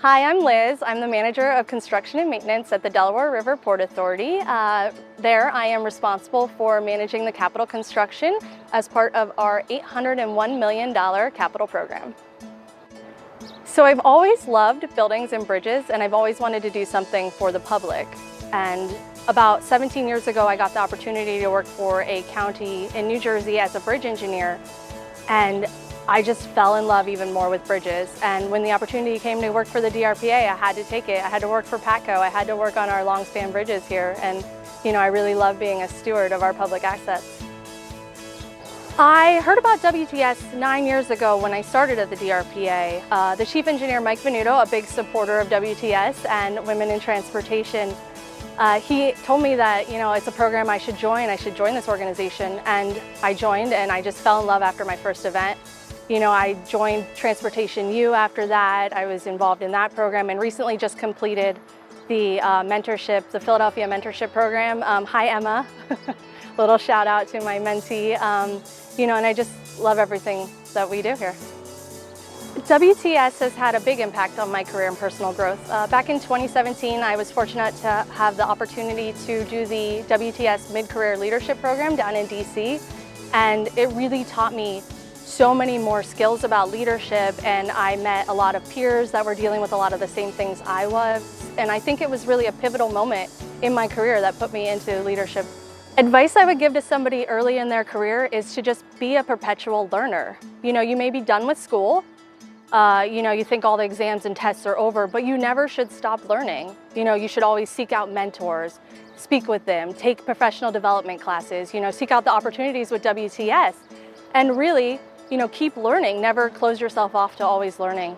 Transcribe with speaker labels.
Speaker 1: Hi, I'm Liz. I'm the manager of construction and maintenance at the Delaware River Port Authority. There I am responsible for managing the capital construction as part of our $801 million capital program. So I've always loved buildings and bridges, and I've always wanted to do something for the public. And about 17 years ago, I got the opportunity to work for a county in New Jersey as a bridge engineer. And I just fell in love even more with bridges. And when the opportunity came to work for the DRPA, I had to take it. I had to work for PATCO. I had to work on our long span bridges here. And I really love being a steward of our public assets. I heard about WTS 9 years ago when I started at the DRPA. The chief engineer, Mike Venuto, a big supporter of WTS and women in transportation, he told me that, it's a program I should join this organization. And I joined, and I just fell in love after my first event. I joined Transportation U after that. I was involved in that program and recently just completed the mentorship, the Philadelphia mentorship program. Hi, Emma. Little shout out to my mentee. And I just love everything that we do here. WTS has had a big impact on my career and personal growth. Back in 2017, I was fortunate to have the opportunity to do the WTS Mid-Career Leadership Program down in DC, and it really taught me so many more skills about leadership, and I met a lot of peers that were dealing with a lot of the same things I was, and I think it was really a pivotal moment in my career that put me into leadership. Advice I would give to somebody early in their career is to just be a perpetual learner. You may be done with school, you think all the exams and tests are over, but you never should stop learning. You should always seek out mentors, speak with them, take professional development classes, seek out the opportunities with WTS, and really, keep learning. Never close yourself off to always learning.